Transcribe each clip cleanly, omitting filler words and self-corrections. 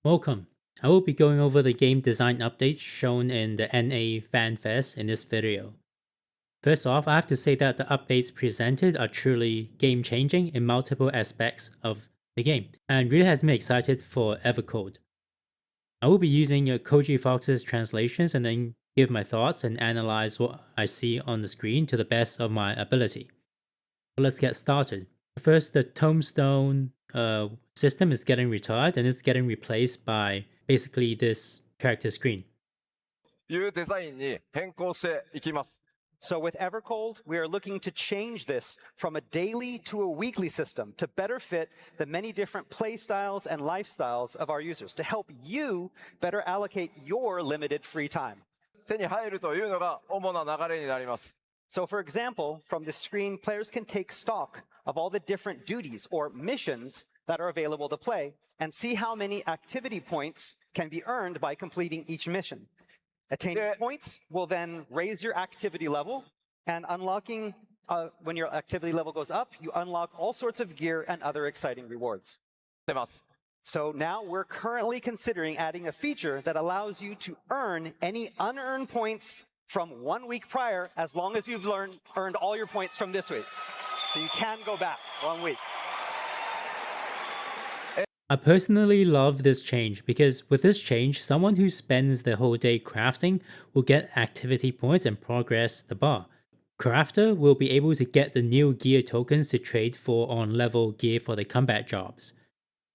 Welcome. I will be going over the game design updates shown in the NA Fanfest in this video. First off, I have to say that the updates presented are truly game-changing in multiple aspects of the game, and really has me excited for Evercode. I will be using Koji Fox's translations and then give my thoughts and analyze what I see on the screen to the best of my ability. So let's get started. First, the tombstone system is getting retired and it's getting replaced by basically this character screen. いうデザインに変更していきます。 So with Evercold, we are looking to change this from a daily to a weekly system to better fit the many different play styles and lifestyles of our users, to help you better allocate your limited free time. 手に入るというのが主な流れになります。 So for example, from the screen, players can take stock of all the different duties or missions that are available to play and see how many activity points can be earned by completing each mission. Attaining points will then raise your activity level, and unlocking, when your activity level goes up, you unlock all sorts of gear and other exciting rewards. 出ます。 So now we're currently considering adding a feature that allows you to earn any unearned points from 1 week prior, as long as you've earned all your points from this week. So you can go back 1 week. I personally love this change because with this change, someone who spends the whole day crafting will get activity points and progress the bar. Crafter will be able to get the new gear tokens to trade for on level gear for the combat jobs.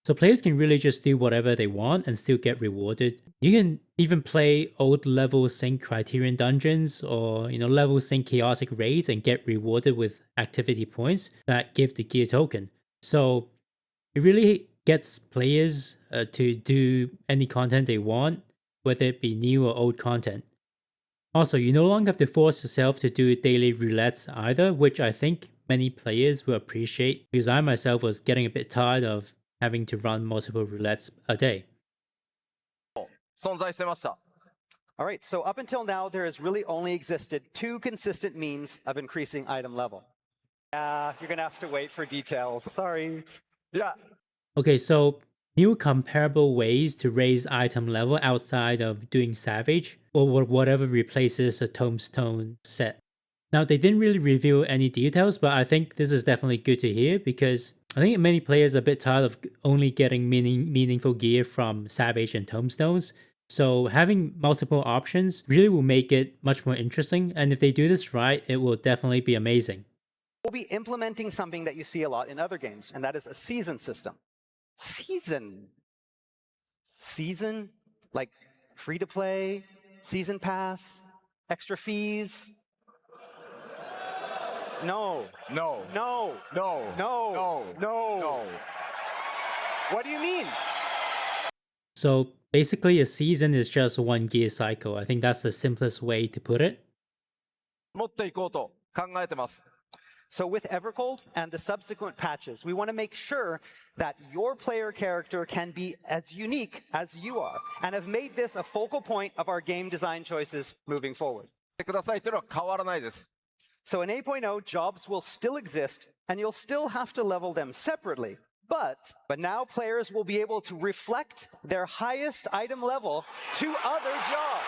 So players can really just do whatever they want and still get rewarded. You can even play old level sync criterion dungeons or level sync chaotic raids and get rewarded with activity points that give the gear token. So it really gets players to do any content they want, whether it be new or old content. Also, you no longer have to force yourself to do daily roulettes either, which I think many players will appreciate because I myself was getting a bit tired of having to run multiple roulettes a day. 存在してました。 All right, so up until now, there has really only existed 2 consistent means of increasing item level. You're gonna have to wait for details. Sorry. いや、 Okay, so new comparable ways to raise item level outside of doing Savage or whatever replaces a Tombstone set. Now, they didn't really reveal any details, but I think this is definitely good to hear because I think many players are a bit tired of only getting meaningful gear from Savage and Tombstones. So having multiple options really will make it much more interesting. And if they do this right, it will definitely be amazing. We'll be implementing something that you see a lot in other games, and that is a season system. Season? Season? Like free to play, season pass, extra fees? No. No. No. No. No. No. No. No. What do you mean? So basically a season is just one gear cycle. I think that's the simplest way to put it. 持っていこうと考えてます。 So with Evercold and the subsequent patches, we want to make sure that your player character can be as unique as you are, and have made this a focal point of our game design choices moving forward. してくださいというのは変わらないです。 So in 8.0, jobs will still exist, and you'll still have to level them separately. But now players will be able to reflect their highest item level to other jobs.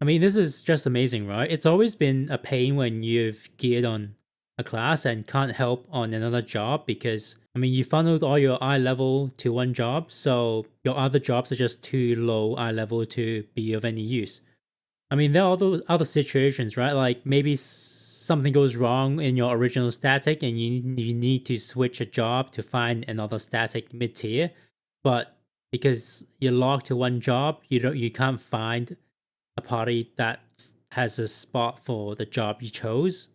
I mean, this is just amazing, right? It's always been a pain when you've geared on a class and can't help on another job because, I mean, you funneled all your eye level to one job, so your other jobs are just too low eye level to be of any use. I mean, there are those other situations, right? Like maybe something goes wrong in your original static and you need to switch a job to find another static mid-tier, but because you're locked to one job, you can't find a party that has a spot for the job you chose.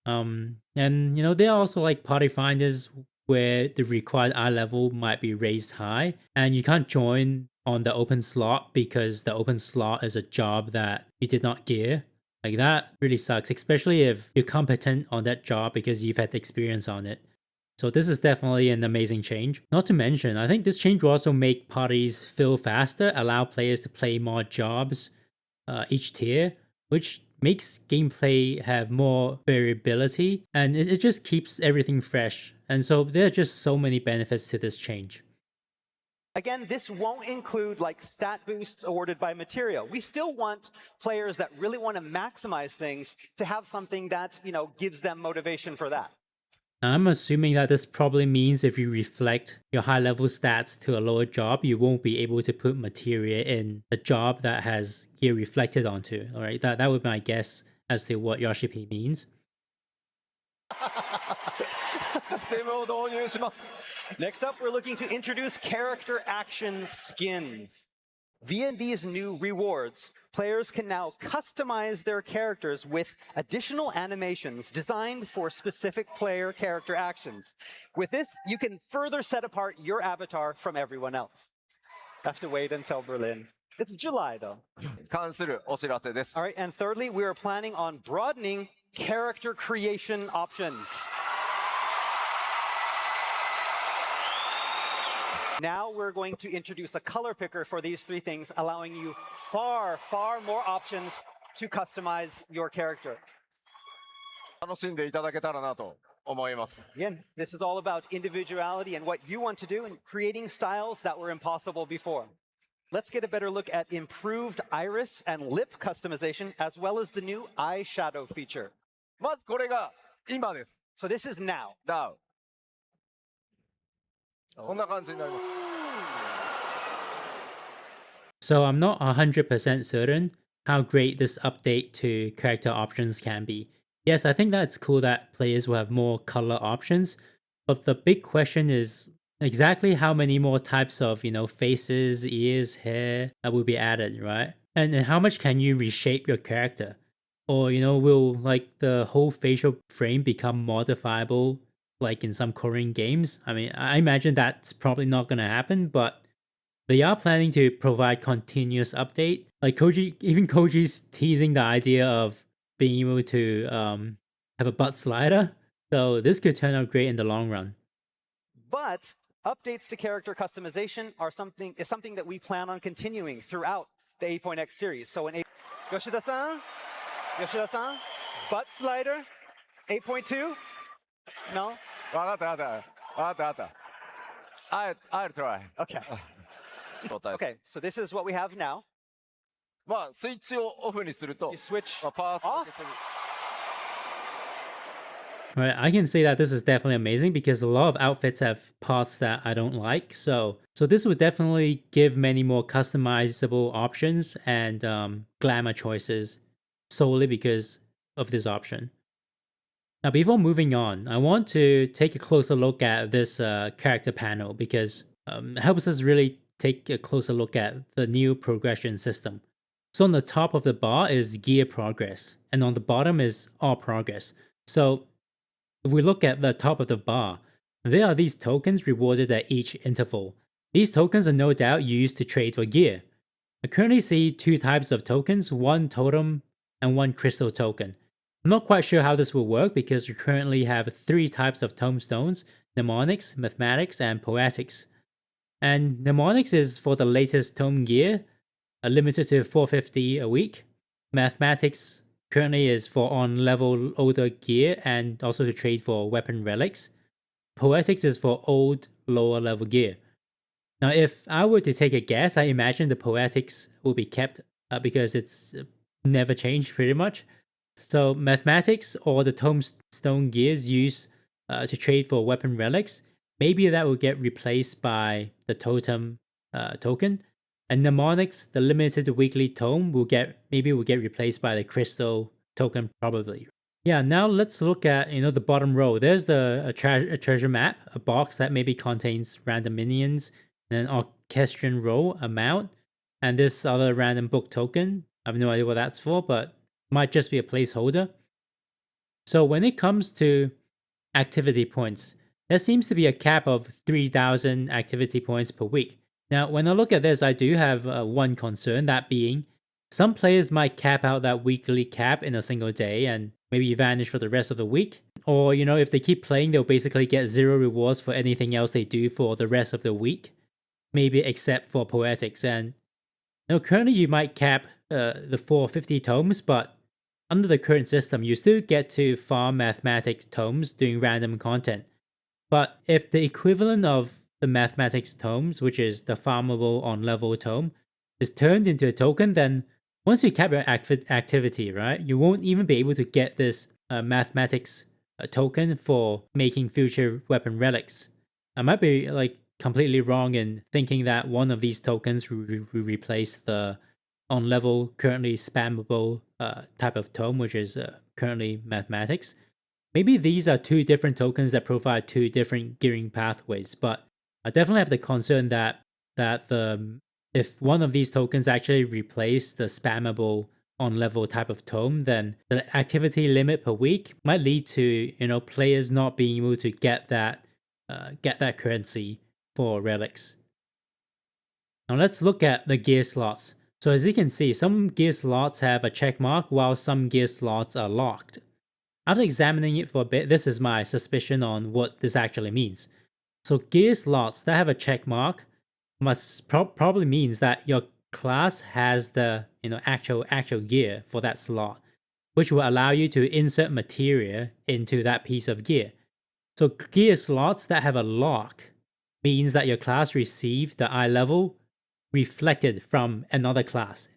And there are also like party finders where the required eye level might be raised high and you can't join on the open slot because the open slot is a job that you did not gear. Like that really sucks, especially if you're competent on that job because you've had experience on it. So this is definitely an amazing change. Not to mention, I think this change will also make parties fill faster, allow players to play more jobs each tier, which makes gameplay have more variability, and it just keeps everything fresh. And so there are just so many benefits to this change. Again, this won't include like stat boosts awarded by material. We still want players that really want to maximize things to have something that, gives them motivation for that. Now, I'm assuming that this probably means if you reflect your high level stats to a lower job, you won't be able to put materia in a job that has gear reflected onto. All right, that would be my guess as to what Yoshipi means. システムを導入します。 Next up, we're looking to introduce character action skins. Via these new rewards, players can now customize their characters with additional animations designed for specific player character actions. With this, you can further set apart your avatar from everyone else. Have to wait until Berlin. It's July, though. 関するお知らせです。 All right, and thirdly, we are planning on broadening character creation options. Now we're going to introduce a color picker for these three things, allowing you far, far more options to customize your character. 楽しんでいただけたらなと思います。 Again, this is all about individuality and what you want to do and creating styles that were impossible before. Let's get a better look at improved iris and lip customization, as well as the new eyeshadow feature. まずこれが今です。 So this is now. Now. こんな感じになります。 So I'm not 100% certain how great this update to character options can be. Yes, I think that's cool that players will have more color options, but the big question is exactly how many more types of, faces, ears, hair that will be added, right? And how much can you reshape your character? Or, will like the whole facial frame become modifiable like in some Korean games? I mean, I imagine that's probably not going to happen, but they are planning to provide continuous update. Like Koji's teasing the idea of being able to have a butt slider. So this could turn out great in the long run. But updates to character customization is something that we plan on continuing throughout the 8.x series. So in Yoshida-san, butt slider, 8.2? No? わかったわかった。I'll try. Okay. 状態です。 Okay, so this is what we have now. まあスイッチをオフにすると You switch まあ、パース off. Right, I can say that this is definitely amazing because a lot of outfits have parts that I don't like. So this would definitely give many more customizable options and glamour choices solely because of this option. Now, before moving on, I want to take a closer look at this character panel because it helps us really take a closer look at the new progression system. So on the top of the bar is gear progress, and on the bottom is all progress. So if we look at the top of the bar, there are these tokens rewarded at each interval. These tokens are no doubt used to trade for gear. I currently see two types of tokens, one totem and one crystal token. I'm not quite sure how this will work because we currently have three types of tomestones: mnemonics, mathematics, and poetics. And mnemonics is for the latest tome gear, limited to 450 a week. Mathematics currently is for on-level older gear and also to trade for weapon relics. Poetics is for old, lower-level gear. Now, if I were to take a guess, I imagine the poetics will be kept because it's never changed pretty much. So mathematics or the tomestone gears used to trade for weapon relics, maybe that will get replaced by the totem token. And mnemonics, the limited weekly tome, will get replaced by the crystal token probably. Yeah, now let's look at the bottom row. There's a treasure map, a box that maybe contains random minions, and an orchestrion row, a mount, and this other random book token. I have no idea what that's for, but might just be a placeholder. So when it comes to activity points, there seems to be a cap of 3,000 activity points per week. Now, when I look at this, I do have one concern, that being some players might cap out that weekly cap in a single day and maybe vanish for the rest of the week. Or, if they keep playing, they'll basically get 0 rewards for anything else they do for the rest of the week, maybe except for poetics. And currently you might cap the 450 tomes, but under the current system, you still get to farm mathematics tomes doing random content. But if the equivalent of the mathematics tomes, which is the farmable on level tome, is turned into a token, then once you cap your activity, right, you won't even be able to get this mathematics token for making future weapon relics. I might be like completely wrong in thinking that one of these tokens will replace the on level currently spammable type of tome, which is currently mathematics. Maybe these are two different tokens that provide two different gearing pathways, but I definitely have the concern that if one of these tokens actually replace the spammable on level type of tome, then the activity limit per week might lead to players not being able to get that currency for relics. Now let's look at the gear slots. So as you can see, some gear slots have a check mark while some gear slots are locked. After examining it for a bit, this is my suspicion on what this actually means. So gear slots that have a check mark must probably means that your class has the actual gear for that slot, which will allow you to insert materia into that piece of gear. So gear slots that have a lock means that your class received the ilevel reflected from another class.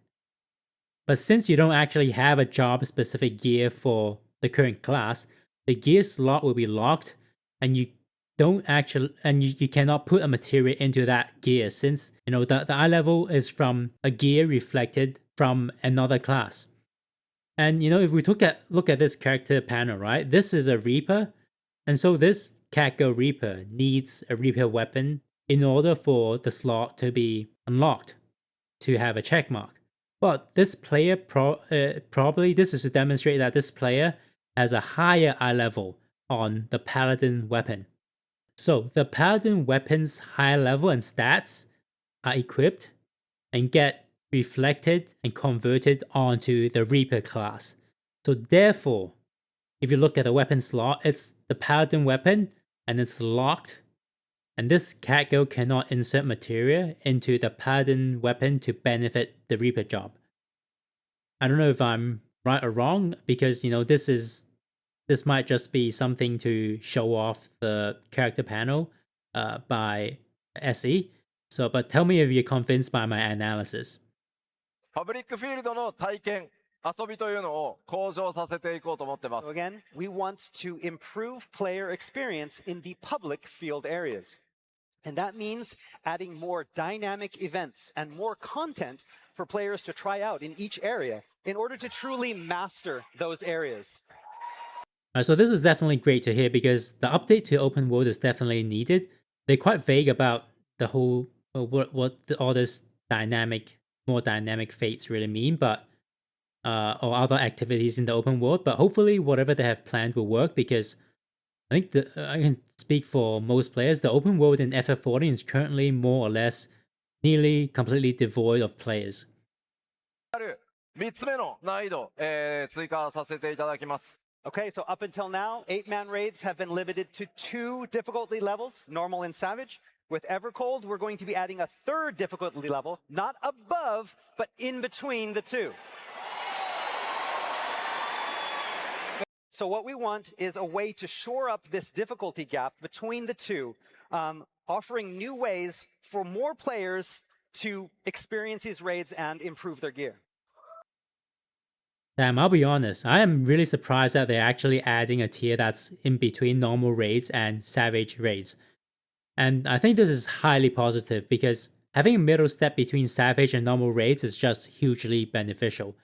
But since you don't actually have a job specific gear for the current class, the gear slot will be locked, and you cannot put a materia into that gear, since the ilevel is from a gear reflected from another class. And if we look at this character panel, right, this is a Reaper, and so this Catgirl Reaper needs a Reaper weapon in order for the slot to be unlocked, to have a check mark. But this player probably, this is to demonstrate that this player has a higher ilevel on the Paladin weapon. So the Paladin weapon's higher level and stats are equipped and get reflected and converted onto the Reaper class. So therefore, if you look at the weapon slot, it's the Paladin weapon and it's locked. And this Catgirl cannot insert materia into the Paladin weapon to benefit the Reaper job. I don't know if I'm right or wrong, because this might just be something to show off the character panel by SE. So, but tell me if you're convinced by my analysis. パブリックフィールドの体験、遊びというのを向上させていこうと思ってます。 So again, we want to improve player experience in the public field areas. And that means adding more dynamic events and more content for players to try out in each area in order to truly master those areas. So this is definitely great to hear, because the update to open world is definitely needed. They're quite vague about the whole what all this more dynamic fates really mean, but or other activities in the open world. But hopefully, whatever they have planned will work, because I think I can speak for most players. The open world in FF14 is currently more or less nearly completely devoid of players. 3つ目の難易度、追加させていただきます。 Okay, so up until now, 8-man raids have been limited to 2 difficulty levels, normal and savage. With Evercold, we're going to be adding a 3rd difficulty level, not above, but in between the two. So what we want is a way to shore up this difficulty gap between the two, offering new ways for more players to experience these raids and improve their gear. Damn, I'll be honest, I am really surprised that they're actually adding a tier that's in between normal raids and savage raids. And I think this is highly positive, because having a middle step between savage and normal raids is just hugely beneficial.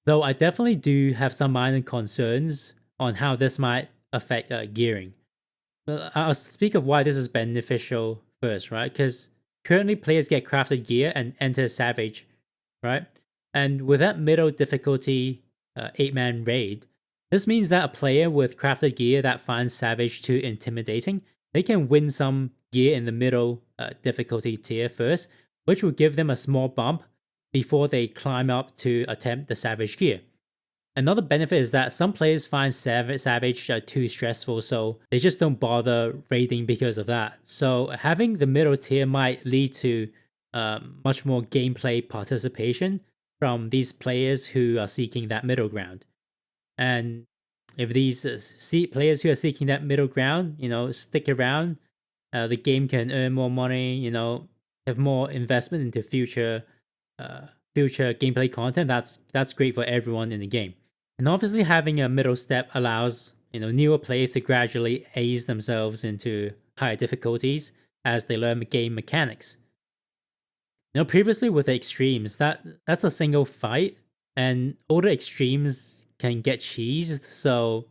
Though I definitely do have some minor concerns on how this might affect gearing. I'll speak of why this is beneficial first, right? Because currently players get crafted gear and enter savage, right? And with that middle difficulty 8-man raid, this means that a player with crafted gear that finds savage too intimidating, they can win some gear in the middle difficulty tier first, which will give them a small bump before they climb up to attempt the savage gear. Another benefit is that some players find savage too stressful, so they just don't bother raiding because of that. So having the middle tier might lead to much more gameplay participation from these players who are seeking that middle ground. And if these players who are seeking that middle ground, stick around, the game can earn more money, have more investment into future gameplay content. That's great for everyone in the game. And obviously having a middle step allows, newer players to gradually ease themselves into higher difficulties as they learn game mechanics. Previously with the extremes, that's a single fight, and all the extremes can get cheesed, so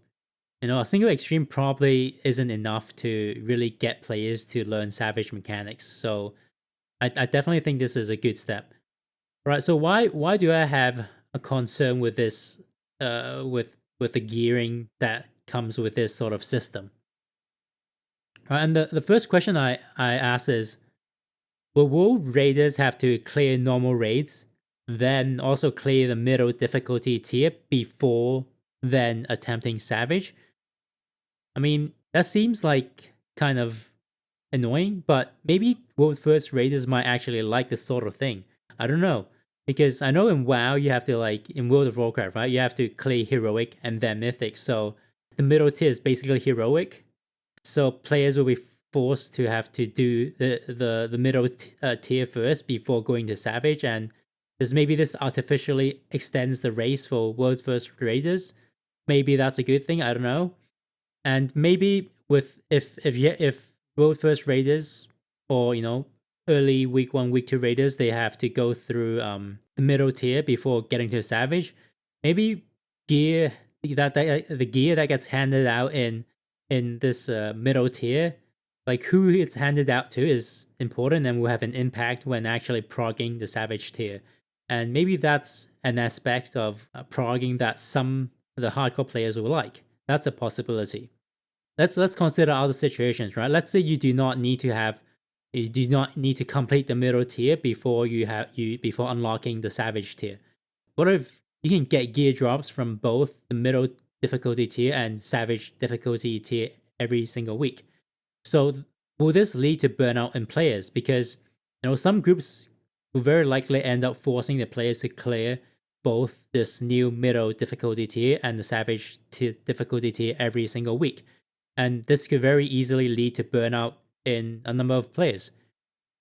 a single extreme probably isn't enough to really get players to learn Savage mechanics. So I definitely think this is a good step. Right, so why do I have a concern with this with the gearing that comes with this sort of system? Right, and the first question I ask is, will world raiders have to clear normal raids, then also clear the middle difficulty tier before then attempting Savage? I mean, that seems like kind of annoying, but maybe world first raiders might actually like this sort of thing. I don't know. Because I know in WoW you have to, in World of Warcraft, right? You have to clear heroic and then mythic. So the middle tier is basically heroic. So players will be forced to have to do the middle tier first before going to Savage, and this artificially extends the race for world first raiders. Maybe that's a good thing. I don't know. And maybe if world first raiders, or early week 1, week 2 raiders, they have to go through the middle tier before getting to Savage. Maybe the gear that gets handed out in this middle tier, like who it's handed out to, is important and will have an impact when actually progging the Savage tier. And maybe that's an aspect of progging that some of the hardcore players will like. That's a possibility. Let's consider other situations, right? Let's say you do not need to complete the middle tier before before unlocking the Savage tier. What if you can get gear drops from both the middle difficulty tier and Savage difficulty tier every single week? So will this lead to burnout in players? Because some groups will very likely end up forcing the players to clear both this new middle difficulty tier and the Savage difficulty tier every single week. And this could very easily lead to burnout in a number of players.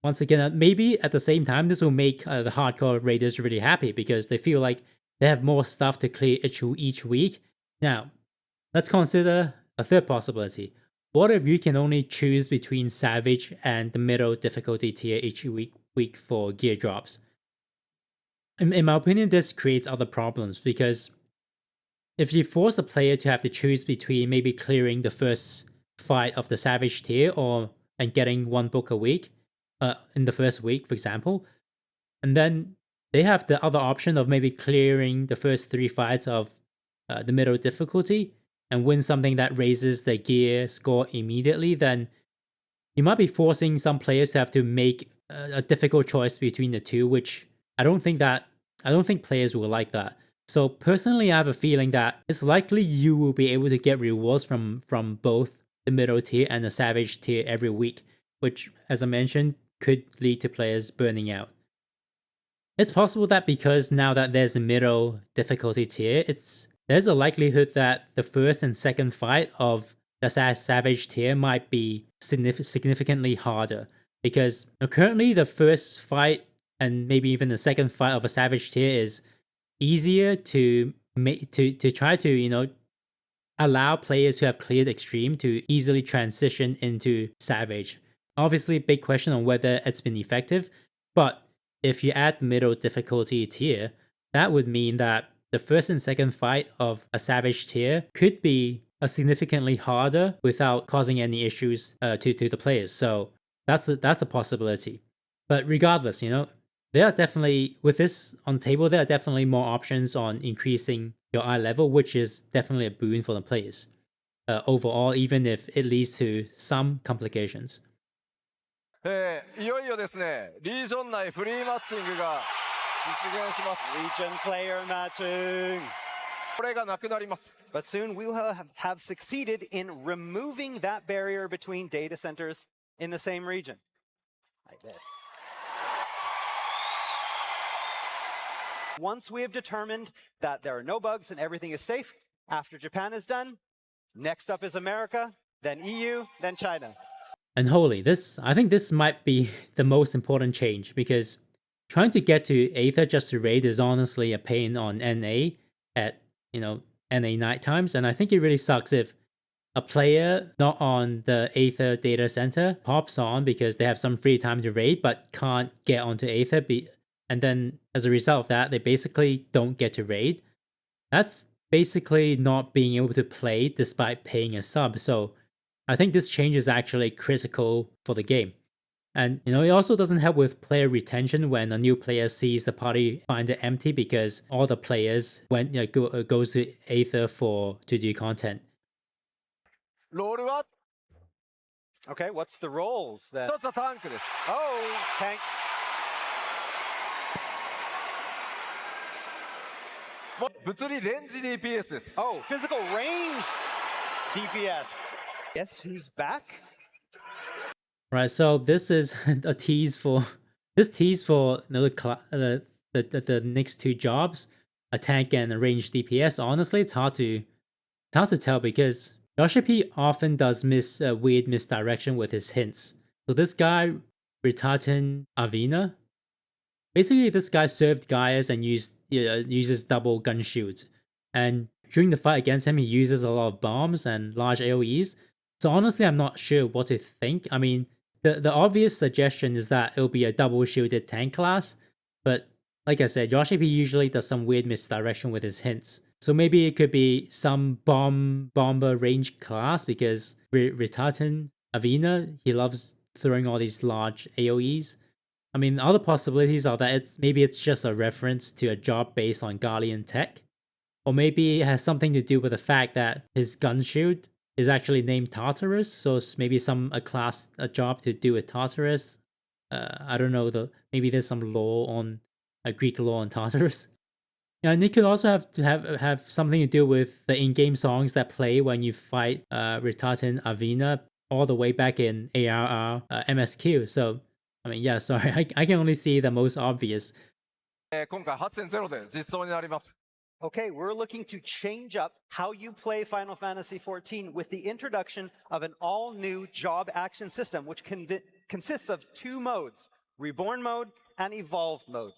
Once again, maybe at the same time, this will make the hardcore raiders really happy because they feel like they have more stuff to clear each week. Now, let's consider a third possibility. What if you can only choose between Savage and the middle difficulty tier each week for gear drops? In my opinion, this creates other problems, because if you force a player to have to choose between maybe clearing the first fight of the Savage tier and getting 1 book a week in the first week, for example, and then they have the other option of maybe clearing the first 3 fights of the middle difficulty and win something that raises their gear score immediately, then you might be forcing some players to have to make a difficult choice between the two, which I don't think players will like that. So personally, I have a feeling that it's likely you will be able to get rewards from both the middle tier and the Savage tier every week, which, as I mentioned, could lead to players burning out. It's possible that because now that there's a middle difficulty tier, there's a likelihood that the first and second fight of the Savage tier might be significantly harder, because currently the first fight and maybe even the second fight of a Savage tier is easier to try to allow players who have cleared extreme to easily transition into Savage. Obviously, big question on whether it's been effective, but if you add the middle difficulty tier, that would mean that the first and second fight of a Savage tier could be significantly harder without causing any issues to the players. So that's a possibility. But regardless, there are definitely, with this on the table, there are definitely more options on increasing your eye level, which is definitely a boon for the players overall, even if it leads to some complications. いよいよですね、リージョン内フリーマッチングが実現します。 Region player matching. これがなくなります。 But soon we will have succeeded in removing that barrier between data centers in the same region. Like this. Once we have determined that there are no bugs and everything is safe, after Japan is done, next up is America, then EU, then China. And holy, I think this might be the most important change, because trying to get to Aether just to raid is honestly a pain on NA at, NA night times, and I think it really sucks if a player not on the Aether data center pops on because they have some free time to raid but can't get onto Aether, and then as a result of that, they basically don't get to raid. That's basically not being able to play despite paying a sub, so I think this change is actually critical for the game. And it also doesn't help with player retention when a new player sees the party find it empty because all the players goes to Aether to do content. ロールは Okay, what's the roles then? 一つはタンクです。 Oh, tank. 物理レンジ DPS です。 Oh, physical range DPS. Guess who's back? Right, so this is a tease for the next two jobs, a tank and a range DPS. Honestly, it's hard to tell because Yoshi often does weird misdirection with his hints. So this guy, Retartan Avina, basically this guy served Gaius and uses double gun shields. And during the fight against him, he uses a lot of bombs and large AoEs. So honestly, I'm not sure what to think. I mean, the obvious suggestion is that it'll be a double shielded tank class, but like I said, Yoshi usually does some weird misdirection with his hints. So maybe it could be some bomber range class because Retartan Avina, he loves throwing all these large AoEs. I mean, other possibilities are that maybe it's just a reference to a job based on Guardian tech, or maybe it has something to do with the fact that his gun shield is actually named Tartarus, so it's maybe a job to do with Tartarus. I don't know, maybe there's some law on Greek law on Tartarus. And it could also have something to do with the in-game songs that play when you fight Retartan Avina all the way back in ARR MSQ. So, I mean, yeah, sorry, I can only see the most obvious. 今回 8.0 で実装になります。 Okay, we're looking to change up how you play Final Fantasy XIV with the introduction of an all-new job action system, which consists of two modes, Reborn mode and Evolved mode.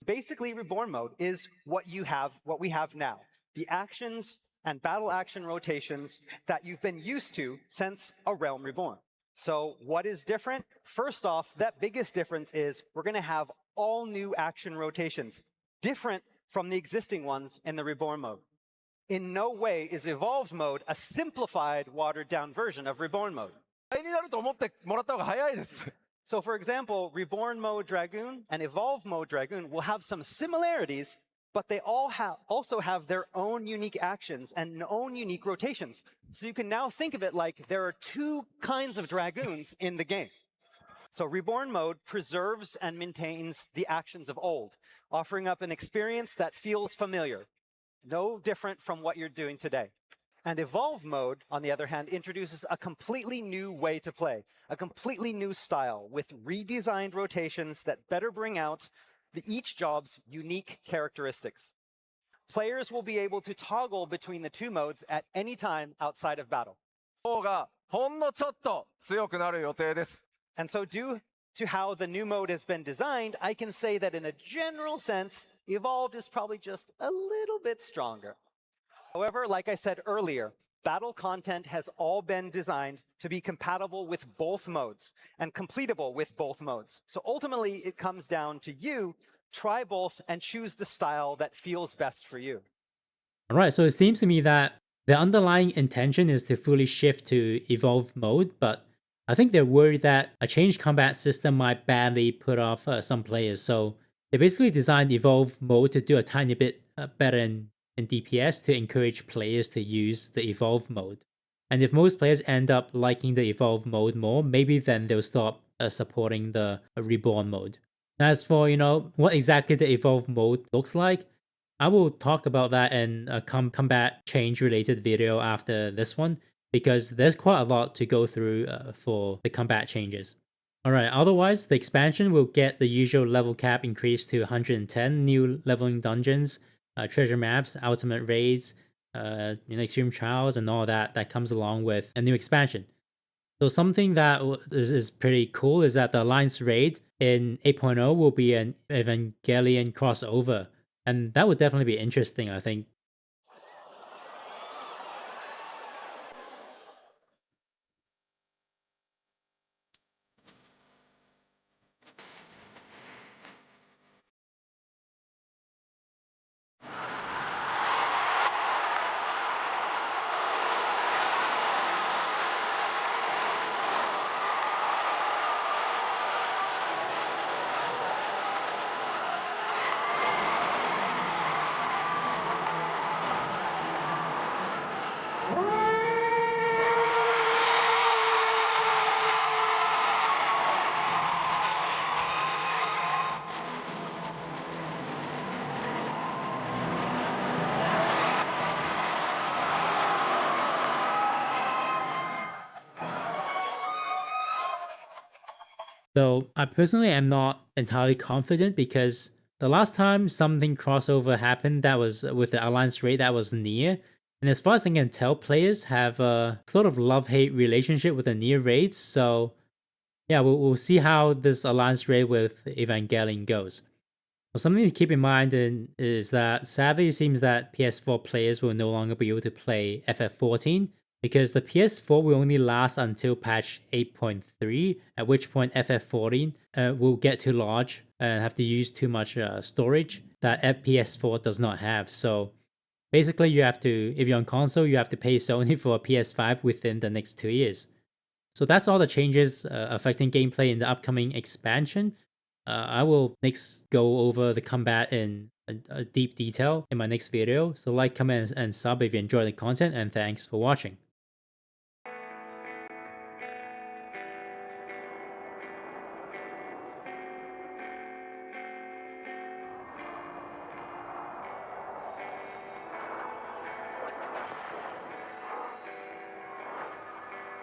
Basically, Reborn mode is what we have now, the actions and battle action rotations that you've been used to since A Realm Reborn. So what is different? First off, that biggest difference is we're going to have all new action rotations, different from the existing ones in the Reborn mode. In no way is Evolved mode a simplified, watered-down version of Reborn mode. になると思ってもらった方が早いです。 So for example, Reborn mode Dragoon and Evolved mode Dragoon will have some similarities, but they also have their own unique actions and own unique rotations. So you can now think of it like there are two kinds of Dragoons in the game. So Reborn mode preserves and maintains the actions of old, offering up an experience that feels familiar, no different from what you're doing today. And Evolve mode, on the other hand, introduces a completely new way to play, a completely new style with redesigned rotations that better bring out each job's unique characteristics. Players will be able to toggle between the two modes at any time outside of battle. 方がほんのちょっと強くなる予定です。 And so due to how the new mode has been designed, I can say that in a general sense, Evolved is probably just a little bit stronger. However, like I said earlier, battle content has all been designed to be compatible with both modes and completable with both modes. So ultimately, it comes down to you. Try both and choose the style that feels best for you. All right, so it seems to me that the underlying intention is to fully shift to Evolved mode, but I think they're worried that a changed combat system might badly put off some players. So they basically designed Evolved mode to do a tiny bit better in DPS to encourage players to use the Evolved mode. And if most players end up liking the Evolved mode more, maybe then they'll stop supporting the Reborn mode. As for, what exactly the Evolved mode looks like, I will talk about that in a combat change related video after this one, because there's quite a lot to go through for the combat changes. Alright, otherwise, the expansion will get the usual level cap increased to 110, new leveling dungeons, treasure maps, ultimate raids, extreme trials, and all that comes along with a new expansion. So something that is pretty cool is that the Alliance raid in 8.0 will be an Evangelion crossover, and that would definitely be interesting, I think. Though I personally am not entirely confident because the last time something crossover happened that was with the Alliance raid that was near. And as far as I can tell, players have a sort of love-hate relationship with the near raids. So yeah, we'll see how this Alliance raid with Evangelion goes. Well, something to keep in mind is that sadly it seems that PS4 players will no longer be able to play FF14 because the PS4 will only last until patch 8.3, at which point FF14 will get too large and have to use too much storage that PS4 does not have. So basically you have to, if you're on console, you have to pay Sony for a PS5 within the next 2 years. So that's all the changes affecting gameplay in the upcoming expansion. I will next go over the combat in a deep detail in my next video. So like, comment, and sub if you enjoy the content, and thanks for watching.